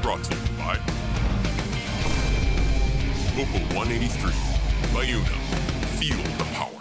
Brought to you by Local 183, LiUNA, feel the power.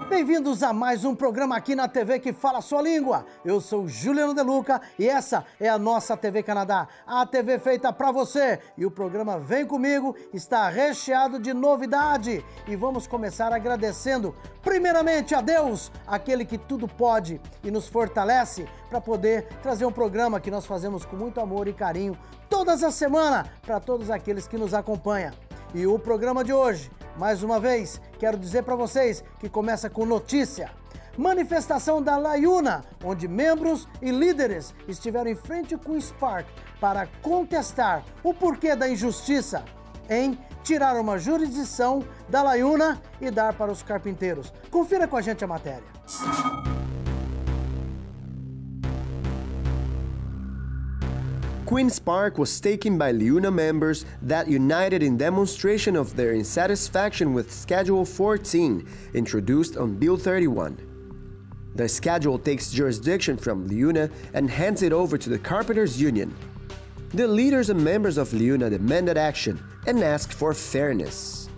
Bem-vindos a mais um programa aqui na TV que fala a sua língua. Eu sou Juliano De Luca e essa é a nossa TV Canadá, a TV feita pra você. E o programa Vem Comigo está recheado de novidade. E vamos começar agradecendo primeiramente a Deus, aquele que tudo pode e nos fortalece para poder trazer um programa que nós fazemos com muito amor e carinho todas as semanas para todos aqueles que nos acompanham. E o programa de hoje, mais uma vez, quero dizer para vocês que começa com notícia. Manifestação da LiUNA, onde membros e líderes estiveram em frente com o Spark para contestar o porquê da injustiça em tirar uma jurisdição da LiUNA e dar para os carpinteiros. Confira com a gente a matéria. Queen's Park was taken by LiUNA members that united in demonstration of their insatisfaction with Schedule 14, introduced on Bill 31. The schedule takes jurisdiction from LiUNA and hands it over to the Carpenters Union. The leaders and members of LiUNA demanded action and asked for fairness.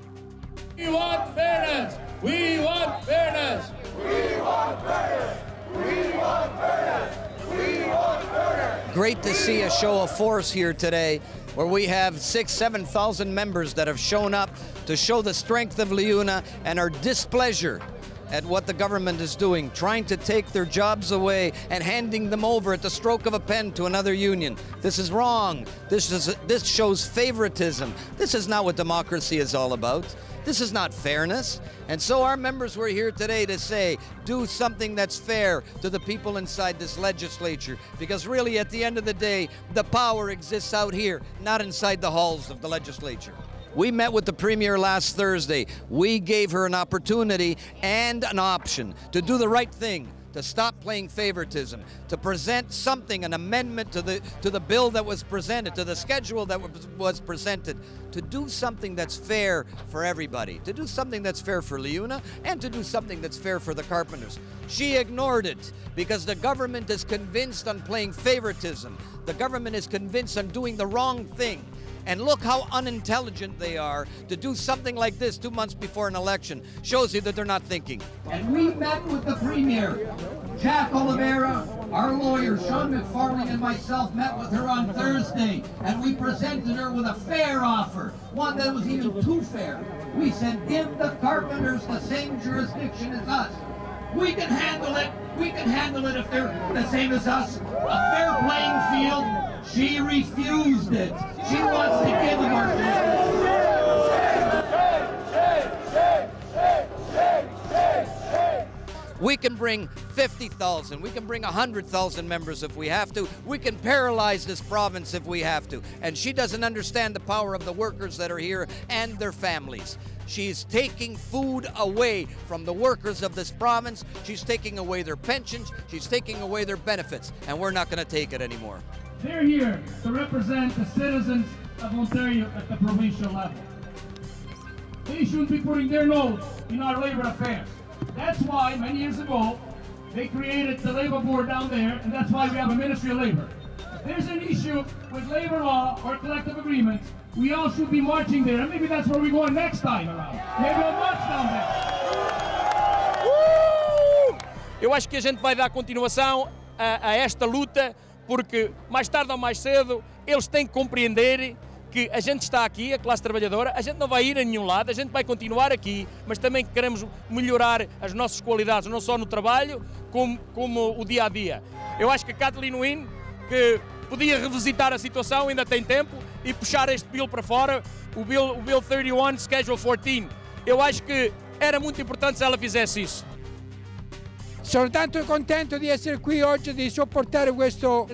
We want fairness! We want fairness! We want fairness! We want fairness! We want fairness! Great to see a show of force here today where we have 6,000–7,000 members that have shown up to show the strength of LiUNA and our displeasure at what the government is doing, trying to take their jobs away and handing them over at the stroke of a pen to another union. This is wrong. This shows favoritism. This is not what democracy is all about. This is not fairness. And so our members were here today to say, do something that's fair to the people inside this legislature, because really at the end of the day, the power exists out here, not inside the halls of the legislature. We met with the Premier last Thursday. We gave her an opportunity and an option to do the right thing, to stop playing favoritism, to present something, an amendment to the bill that was presented, to the schedule that was presented, to do something that's fair for everybody, to do something that's fair for LiUNA, and to do something that's fair for the carpenters. She ignored it because the government is convinced on playing favoritism. The government is convinced on doing the wrong thing. And look how unintelligent they are to do something like this 2 months before an election. Shows you that they're not thinking. And we met with the Premier. Jack Oliveira, our lawyer, Sean McFarlane, and myself met with her on Thursday, and we presented her with a fair offer, one that was even too fair. We said, give the carpenters the same jurisdiction as us. We can handle it. We can handle it if they're the same as us. A fair playing field. She refused it. She wants to give them our We can bring 50,000, we can bring 100,000 members if we have to. We can paralyze this province if we have to. And she doesn't understand the power of the workers that are here and their families. She's taking food away from the workers of this province. She's taking away their pensions. She's taking away their benefits. And we're not going to take it anymore. They're here to represent the citizens of Ontario at the provincial level. They shouldn't be putting their nose in our labor affairs. That's why, many years ago, they created the labor board down there, and that's why we have a Ministry of Labor. If there's an issue with labor law or collective agreements, we all should be marching there, and maybe that's where we're going next time around. Maybe we'll march down there. Eu acho que a gente vai dar continuação a esta luta, porque mais tarde ou mais cedo eles têm que compreender que a gente está aqui, a classe trabalhadora, a gente não vai ir a nenhum lado, a gente vai continuar aqui, mas também queremos melhorar as nossas qualidades, não só no trabalho, como o dia a dia. Eu acho que a Kathleen Wynne, que podia revisitar a situação, ainda tem tempo, e puxar este bill para fora, o Bill 31, Schedule 14. Eu acho que era muito importante se ela fizesse isso. Sono tanto contento di essere qui oggi, di sopportare questo,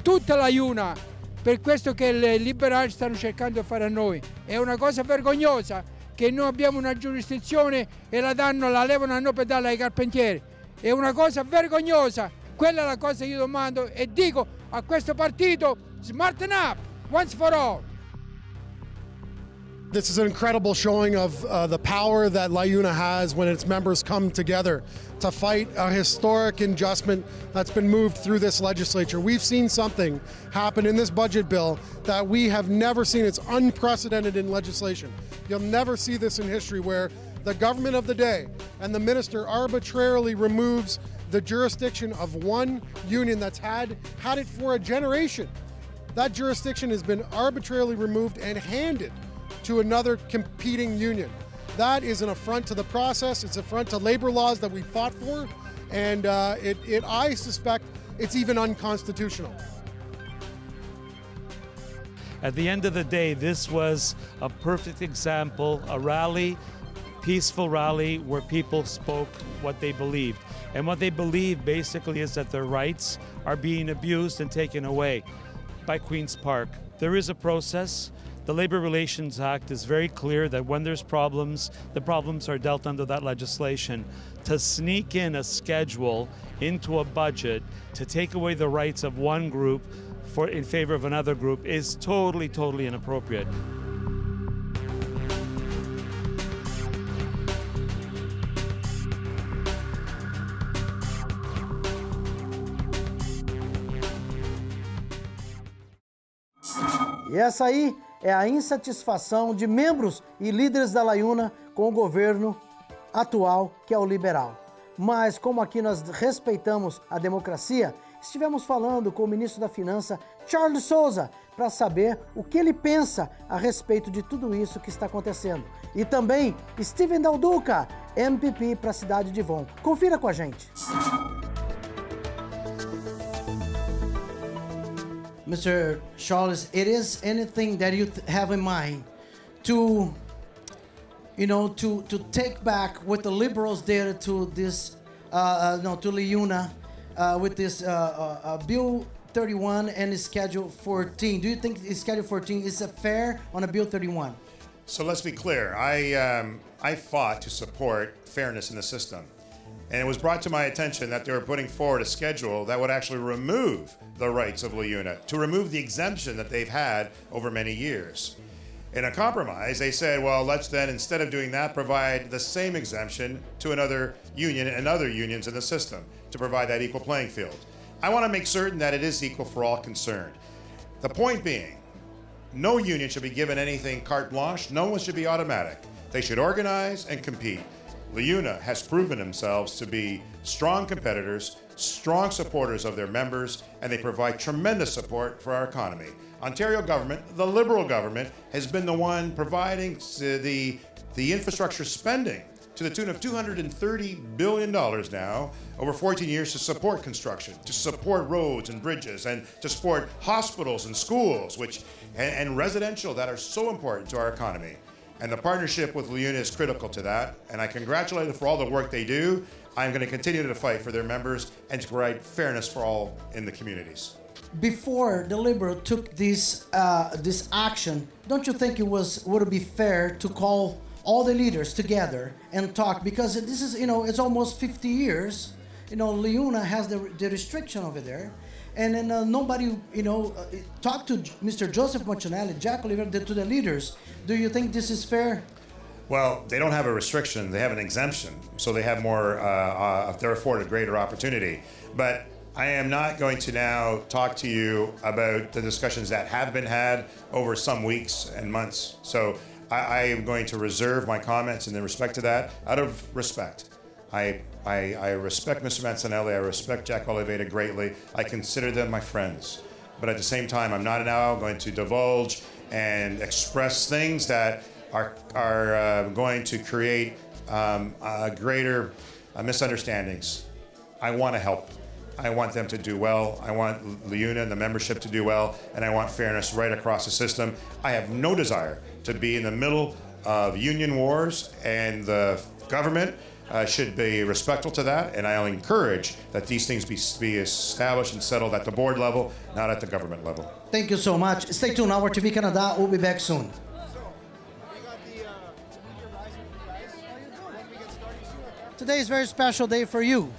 tutta la Iuna, per questo che i liberali stanno cercando di fare a noi. È una cosa vergognosa che noi abbiamo una giurisdizione e la levano a noi per darla ai carpentieri. È una cosa vergognosa. Quella è la cosa che io domando e dico a questo partito: smarten up, once for all. This is an incredible showing of the power that La Iuna has when its members come together to fight a historic adjustment that's been moved through this legislature. We've seen something happen in this budget bill that we have never seen. It's unprecedented in legislation. You'll never see this in history, where the government of the day and the minister arbitrarily removes the jurisdiction of one union that's had it for a generation. That jurisdiction has been arbitrarily removed and handed to another competing union. That is an affront to the process. It's an affront to labor laws that we fought for, and I suspect it's even unconstitutional. At the end of the day, this was a perfect example, a rally, peaceful rally where people spoke what they believed. And what they believe basically is that their rights are being abused and taken away by Queen's Park. There is a process. The Labor Relations Act is very clear that when there's problems, the problems are dealt under that legislation. To sneak in a schedule into a budget to take away the rights of one group in favor of another group is totally, totally inappropriate. E essa aí é a insatisfação de membros e líderes da La Iuna com o governo atual, que é o liberal. Mas como aqui nós respeitamos a democracia, estivemos falando com o ministro da Finança, Charles Souza, para saber o que ele pensa a respeito de tudo isso que está acontecendo. E também Steven Del Duca, MPP para a cidade de Von. Confira com a gente. Mr. Charles, it is anything that you have in mind to, to take back what the liberals did to this, to La Iuna, with this Bill 31 and Schedule 14. Do you think Schedule 14 is fair on a Bill 31? So let's be clear. I fought to support fairness in the system. And it was brought to my attention that they were putting forward a schedule that would actually remove the rights of La Iuna, to remove the exemption that they've had over many years. In a compromise, they said, well, let's then, instead of doing that, provide the same exemption to another union and other unions in the system to provide that equal playing field. I want to make certain that it is equal for all concerned. The point being, no union should be given anything carte blanche. No one should be automatic. They should organize and compete. La Iuna has proven themselves to be strong competitors, strong supporters of their members, and they provide tremendous support for our economy. Ontario government, the Liberal government, has been the one providing the infrastructure spending to the tune of $230 billion now over 14 years to support construction, to support roads and bridges, and to support hospitals and schools, and residential that are so important to our economy. And the partnership with La Iuna is critical to that, and I congratulate them for all the work they do. I'm going to continue to fight for their members and to provide fairness for all in the communities. Before the Liberal took this action, don't you think would be fair to call all the leaders together and talk? Because this is, it's almost 50 years. La Iuna has the restriction over there. And then nobody, talked to Mr. Joseph Montanelli, Jack Oliveira, to the leaders. Do you think this is fair? Well, they don't have a restriction, they have an exemption. So they have more, they're afforded greater opportunity. But I am not going to now talk to you about the discussions that have been had over some weeks and months. So I am going to reserve my comments in respect to that out of respect. I respect Mr. Mancinelli, I respect Jack Oliveira greatly. I consider them my friends. But at the same time, I'm not now going to divulge and express things that are going to create greater misunderstandings. I want to help. I want them to do well. I want La Iuna and the membership to do well, and I want fairness right across the system. I have no desire to be in the middle of union wars and the government should be respectful to that, and I'll encourage that these things be established and settled at the board level, not at the government level. Thank you so much. Stay tuned. Our TV Canada will be back soon. Today is a very special day for you,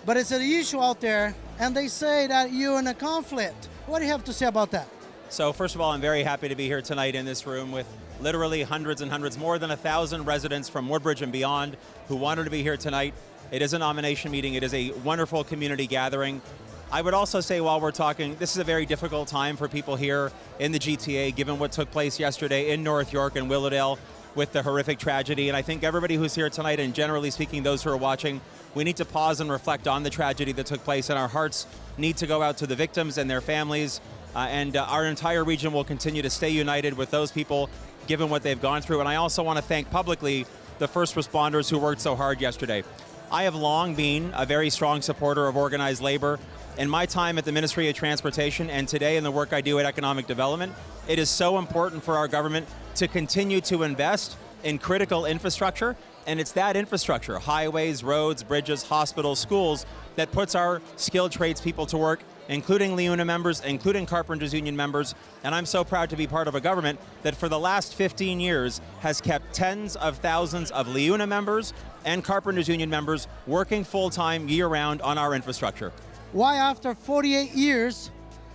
but it's an issue out there, and they say that you're in a conflict. What do you have to say about that? So first of all, I'm very happy to be here tonight in this room with literally hundreds and hundreds, more than 1,000 residents from Woodbridge and beyond who wanted to be here tonight. It is a nomination meeting. It is a wonderful community gathering. I would also say while we're talking, this is a very difficult time for people here in the GTA, given what took place yesterday in North York and Willowdale with the horrific tragedy. And I think everybody who's here tonight, and generally speaking, those who are watching, we need to pause and reflect on the tragedy that took place, and our hearts need to go out to the victims and their families. And our entire region will continue to stay united with those people given what they've gone through. And I also want to thank publicly the first responders who worked so hard yesterday. I have long been a very strong supporter of organized labor. In my time at the Ministry of Transportation and today in the work I do at Economic Development, it is so important for our government to continue to invest in critical infrastructure. And it's that infrastructure, highways, roads, bridges, hospitals, schools, that puts our skilled tradespeople to work, including LiUNA members, including Carpenters Union members. And I'm so proud to be part of a government that for the last 15 years has kept tens of thousands of LiUNA members and Carpenters Union members working full-time year-round on our infrastructure. Why after 48 years,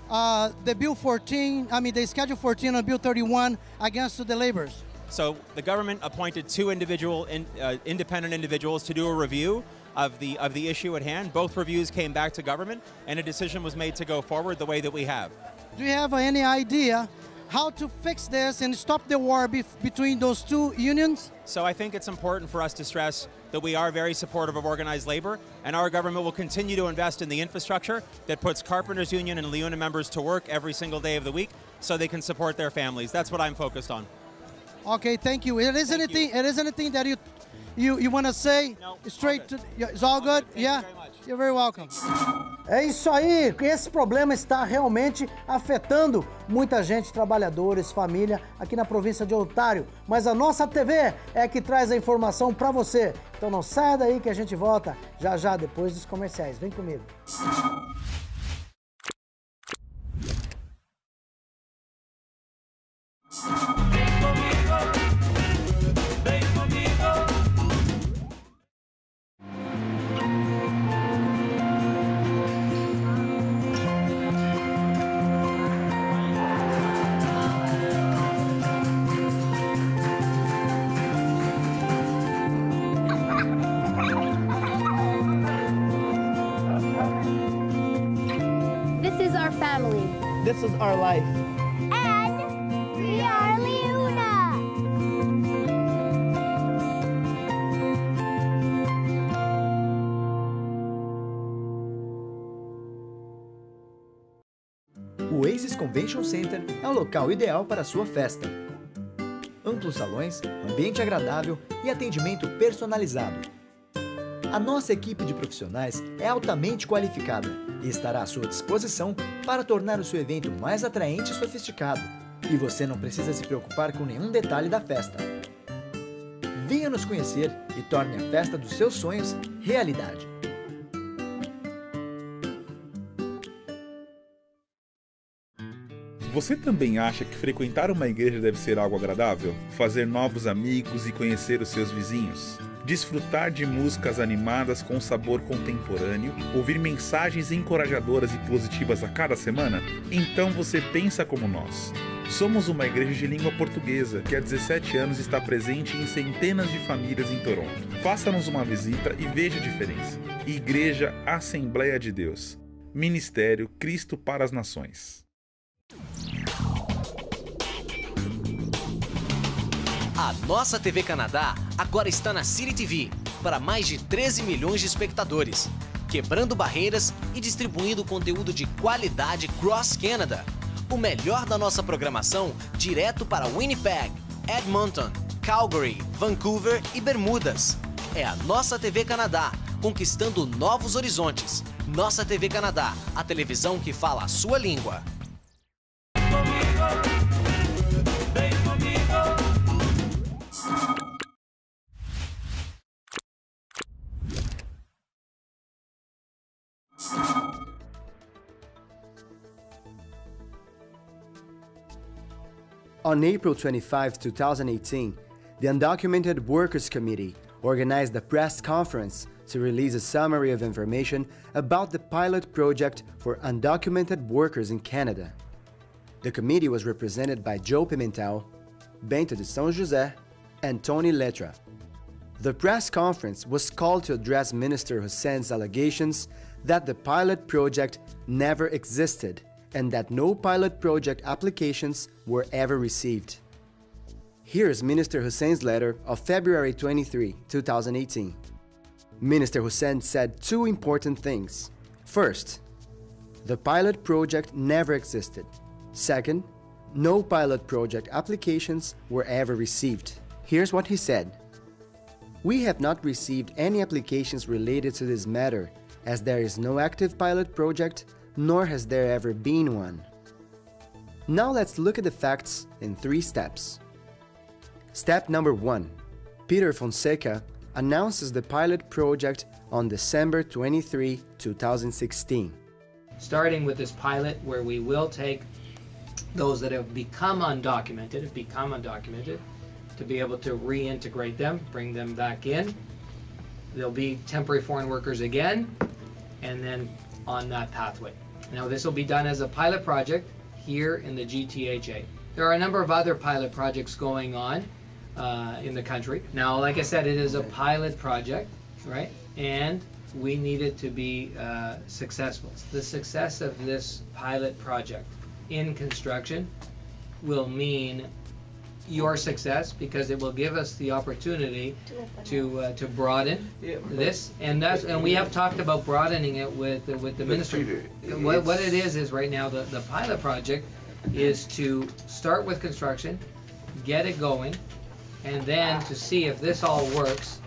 the Bill 14, they Schedule 14 on Bill 31 against the laborers? So the government appointed two independent individuals to do a review of the issue at hand. Both reviews came back to government, and a decision was made to go forward the way that we have. Do you have any idea how to fix this and stop the war between those two unions? So I think it's important for us to stress that we are very supportive of organized labor, and our government will continue to invest in the infrastructure that puts Carpenters Union and LiUNA members to work every single day of the week so they can support their families. That's what I'm focused on. Okay, thank you. It is anything that you want to say? No, straight to? It's all good? Yeah? You're very welcome. É isso aí, esse problema está realmente afetando muita gente, trabalhadores, família, aqui na província de Ontário. Mas a nossa TV é que traz a informação para você. Então não saia daí que a gente volta já depois dos comerciais. Vem comigo. This is our family. This is our life. And we are LiUNA. O Oasis Convention Center é o local ideal para a sua festa. Amplos salões, ambiente agradável e atendimento personalizado. A nossa equipe de profissionais é altamente qualificada e estará à sua disposição para tornar o seu evento mais atraente e sofisticado. E você não precisa se preocupar com nenhum detalhe da festa. Venha nos conhecer e torne a festa dos seus sonhos realidade. Você também acha que frequentar uma igreja deve ser algo agradável? Fazer novos amigos e conhecer os seus vizinhos? Desfrutar de músicas animadas com sabor contemporâneo? Ouvir mensagens encorajadoras e positivas a cada semana? Então você pensa como nós. Somos uma igreja de língua portuguesa que há 17 anos está presente em centenas de famílias em Toronto. Faça-nos uma visita e veja a diferença. Igreja Assembleia de Deus. Ministério Cristo para as Nações. A nossa TV Canadá agora está na City TV para mais de 13 milhões de espectadores, quebrando barreiras e distribuindo conteúdo de qualidade cross Canada. O melhor da nossa programação direto para Winnipeg, Edmonton, Calgary, Vancouver e Bermudas. É a nossa TV Canadá, conquistando novos horizontes. Nossa TV Canadá, a televisão que fala a sua língua. On April 25, 2018, the Undocumented Workers Committee organized a press conference to release a summary of information about the pilot project for undocumented workers in Canada. The committee was represented by Joe Pimentel, Bento de São José, and Tony Letra. The press conference was called to address Minister Hussein's allegations that the pilot project never existed and that no pilot project applications were ever received. Here's Minister Hussein's letter of February 23, 2018. Minister Hussein said two important things. First, the pilot project never existed. Second, no pilot project applications were ever received. Here's what he said. We have not received any applications related to this matter, as there is no active pilot project, nor has there ever been one. Now let's look at the facts in 3 steps. Step number 1. Peter Fonseca announces the pilot project on December 23, 2016. Starting with this pilot where we will take those that have become undocumented, to be able to reintegrate them, bring them back in. There'll be temporary foreign workers again, and then on that pathway. Now this will be done as a pilot project here in the GTHA. There are a number of other pilot projects going on in the country. Now, like I said, it is a pilot project, right? And we need it to be successful. The success of this pilot project in construction will mean your success, because it will give us the opportunity to broaden this, and we have talked about broadening it with the ministry. What it is right now the pilot project is to start with construction, get it going, and then to see if this all works,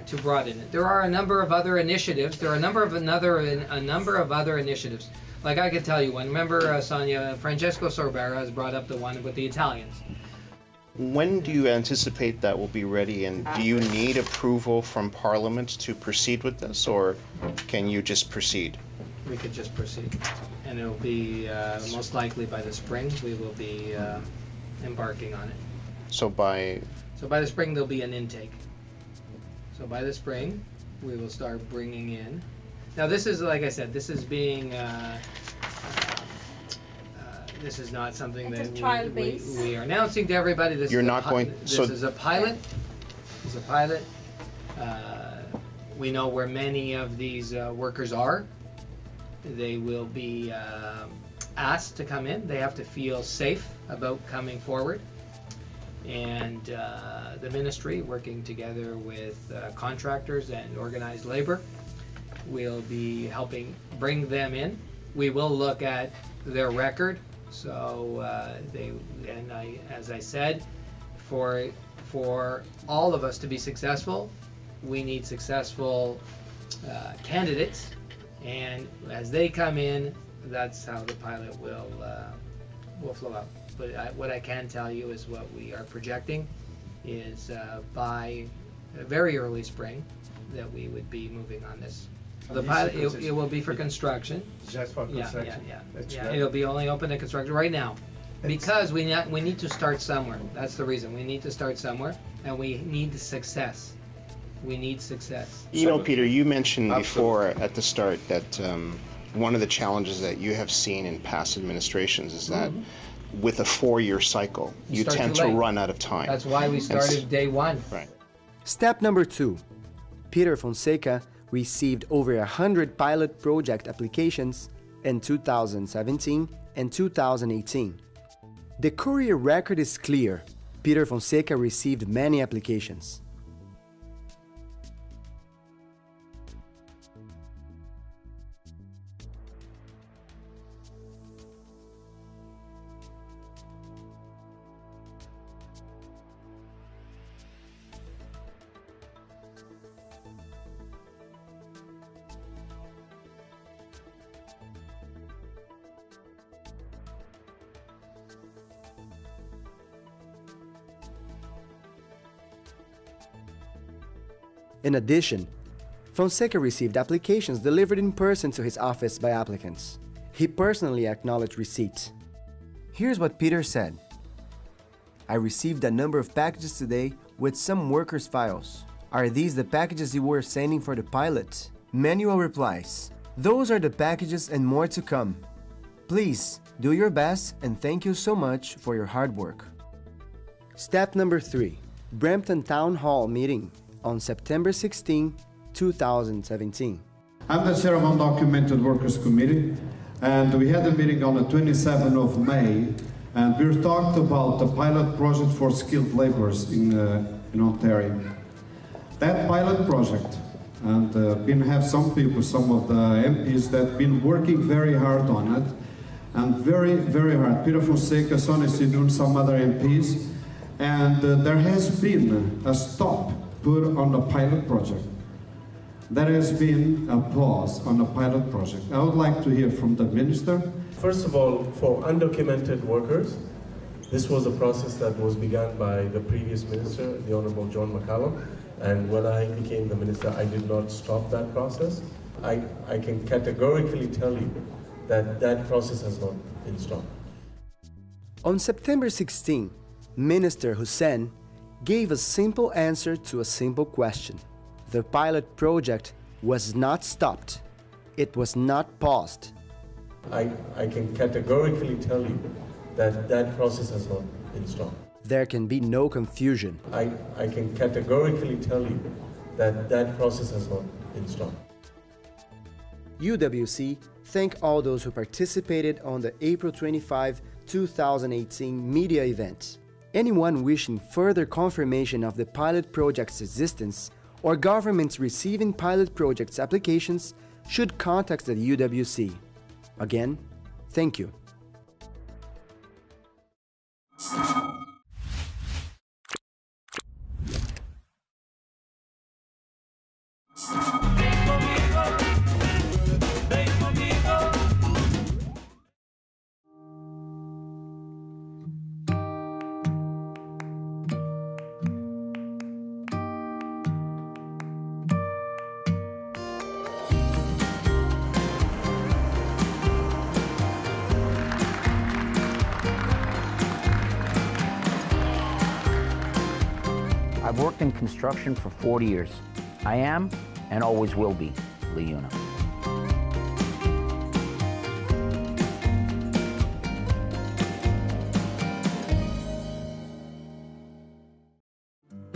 to broaden it. There are a number of other initiatives. There are a number of other initiatives. Like I could tell you one. Remember, Sonia, Francesco Sorbera has brought up the one with the Italians. When do you anticipate that will be ready, and do you need approval from Parliament to proceed with this, or can you just proceed? We could just proceed, and it will be most likely by the spring we will be embarking on it. So by the spring there'll be an intake. So by the spring we will start bringing in. Now this is, like I said, this is being this is not something that we are announcing to everybody. This is a pilot. This is a pilot. We know where many of these workers are. They will be asked to come in. They have to feel safe about coming forward. And the ministry, working together with contractors and organized labor, will be helping bring them in. We will look at their record. So as I said, for all of us to be successful, we need successful candidates, and as they come in, that's how the pilot will flow out. But what I can tell you is what we are projecting is by very early spring that we would be moving on this. The pilot, it will be for construction. Just for construction. Yeah. It'll be only open to construction right now, because we need to start somewhere. That's the reason. We need to start somewhere, and we need success. We need success. You know, Peter, you mentioned before at the start that one of the challenges that you have seen in past administrations is that with a 4-year cycle, you tend to run out of time. That's why we started day one. Right. Step number 2. Peter Fonseca received over 100 pilot project applications in 2017 and 2018. The Courier record is clear. Peter Fonseca received many applications. In addition, Fonseca received applications delivered in person to his office by applicants. He personally acknowledged receipt. Here's what Peter said. I received a number of packages today with some workers' files. Are these the packages you were sending for the pilot? Manual replies. Those are the packages and more to come. Please do your best and thank you so much for your hard work. Step number 3. Brampton Town Hall meeting on September 16, 2017. I'm the chair of Undocumented Workers Committee, and we had a meeting on the 27th of May, and we talked about the pilot project for skilled laborers in Ontario. That pilot project, and we have some people, some of the MPs that have been working very hard on it, and very, very hard. Peter Fonseca, Sonia Sidun, some other MPs, and there has been a stop put on the pilot project. There has been a pause on the pilot project. I would like to hear from the minister. First of all, for undocumented workers, this was a process that was begun by the previous minister, the Honorable John McCallum, and when I became the minister, I did not stop that process. I can categorically tell you that that process has not been stopped. On September 16, Minister Hussein gave a simple answer to a simple question. The pilot project was not stopped. It was not paused. I can categorically tell you that that process has not been stopped. There can be no confusion. I can categorically tell you that that process has not been stopped. UWC thank all those who participated on the April 25, 2018 media event. Anyone wishing further confirmation of the pilot project's existence or governments receiving pilot projects applications should contact the UWC. Again, thank you. I've worked in construction for 40 years. I am, and always will be, LiUNA.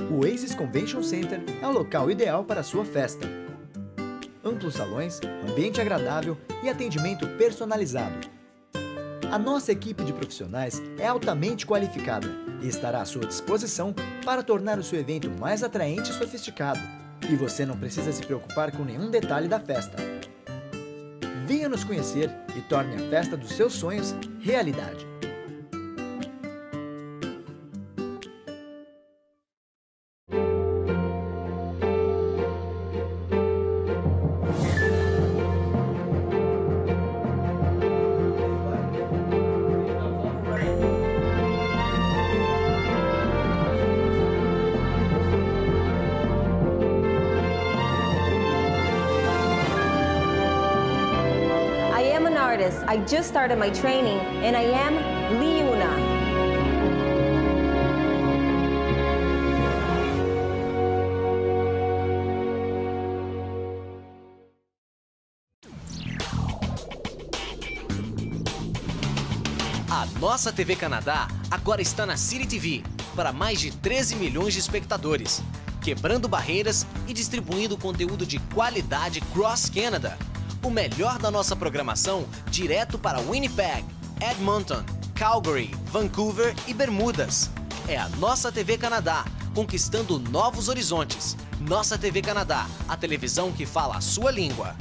O Oasis Convention Center é o local ideal para a sua festa. Amplos salões, ambiente agradável e atendimento personalizado. A nossa equipe de profissionais é altamente qualificada e estará à sua disposição para tornar o seu evento mais atraente e sofisticado. E você não precisa se preocupar com nenhum detalhe da festa. Venha nos conhecer e torne a festa dos seus sonhos realidade. I just started my training, and I am LiUNA. A nossa TV Canadá agora está na City TV, para mais de 13 milhões de espectadores, quebrando barreiras e distribuindo conteúdo de qualidade cross-Canada. O melhor da nossa programação direto para Winnipeg, Edmonton, Calgary, Vancouver e Bermudas. É a nossa TV Canadá, conquistando novos horizontes. Nossa TV Canadá, a televisão que fala a sua língua.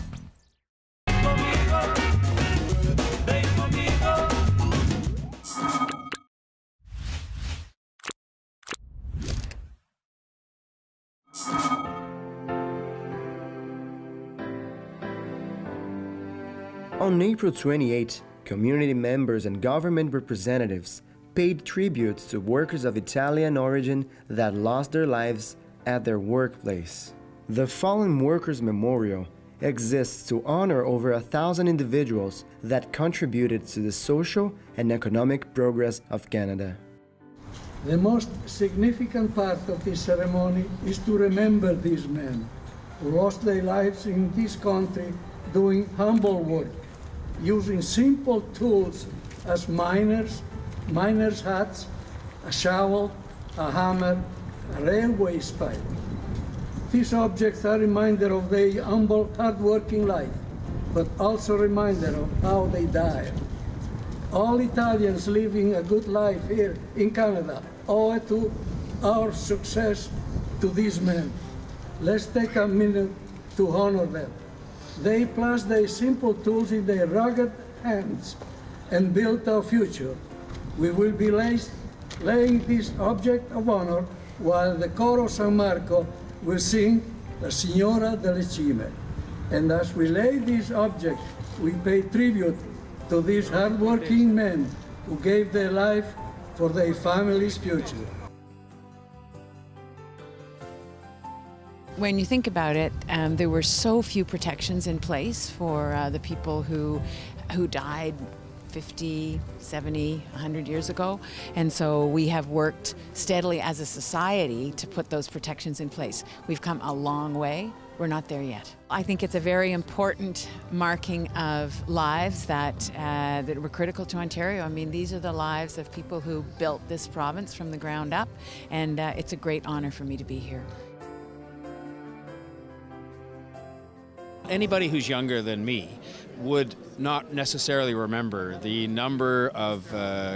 On April 28, community members and government representatives paid tribute to workers of Italian origin that lost their lives at their workplace. The Fallen Workers Memorial exists to honor over 1,000 individuals that contributed to the social and economic progress of Canada. The most significant part of this ceremony is to remember these men who lost their lives in this country doing humble work, using simple tools as miners' hats, a shovel, a hammer, a railway spike. These objects are a reminder of their humble, hard-working life, but also a reminder of how they died. All Italians living a good life here in Canada owe it to our success to these men. Let's take a minute to honor them. They placed their simple tools in their rugged hands and built our future. We will be laying this object of honor while the Coro San Marco will sing La Signora delle Cime. And as we lay these objects, we pay tribute to these hard-working men who gave their life for their family's future. When you think about it, there were so few protections in place for the people who died 50, 70, 100 years ago. And so we have worked steadily as a society to put those protections in place. We've come a long way. We're not there yet. I think it's a very important marking of lives that were critical to Ontario. I mean, these are the lives of people who built this province from the ground up, and it's a great honor for me to be here. Anybody who's younger than me would not necessarily remember the number of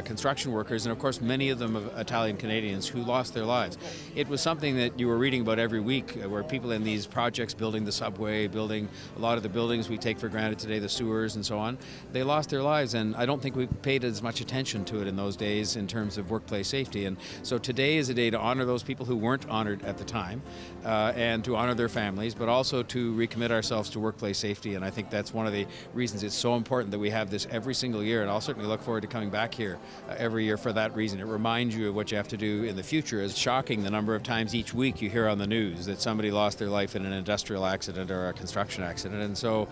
construction workers, and of course many of them of Italian Canadians, who lost their lives. It was something that you were reading about every week, where people in these projects, building the subway, building a lot of the buildings we take for granted today, the sewers and so on, they lost their lives, and I don't think we paid as much attention to it in those days in terms of workplace safety. And so today is a day to honor those people who weren't honored at the time, and to honor their families, but also to recommit ourselves to workplace safety. And I think that's one of the reasons it's so important that we have this every single year, and I'll certainly look forward to coming back here every year for that reason. It reminds you of what you have to do in the future. It's shocking the number of times each week you hear on the news that somebody lost their life in an industrial accident or a construction accident. And so,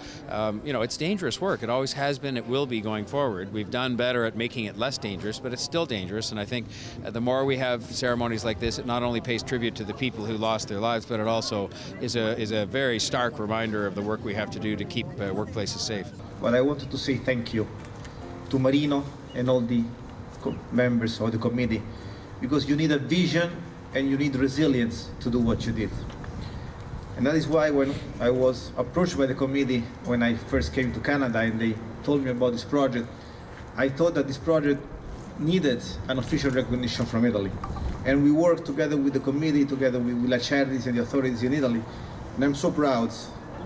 you know, it's dangerous work. It always has been, it will be going forward. We've done better at making it less dangerous, but it's still dangerous. And I think the more we have ceremonies like this, it not only pays tribute to the people who lost their lives, but it also is a very stark reminder of the work we have to do to keep workplaces safe. But I wanted to say thank you to Marino and all the members of the committee, because you need a vision and you need resilience to do what you did. And that is why when I was approached by the committee when I first came to Canada and they told me about this project, I thought that this project needed an official recognition from Italy. And we worked together with the committee, together with La Charities and the authorities in Italy. And I'm so proud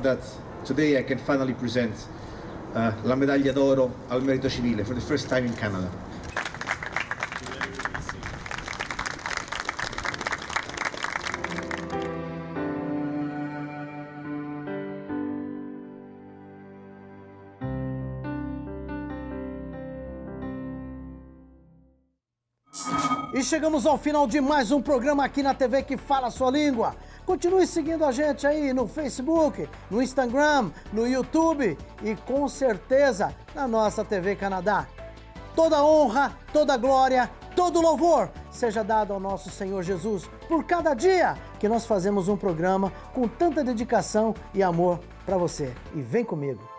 that today I can finally present la medaglia d'oro al merito civile for the first time in Canada. E chegamos ao final de mais um programa aqui na TV que fala a sua língua. Continue seguindo a gente aí no Facebook, no Instagram, no YouTube e com certeza na nossa TV Canadá. Toda honra, toda glória, todo louvor seja dado ao nosso Senhor Jesus por cada dia que nós fazemos um programa com tanta dedicação e amor para você. E vem comigo.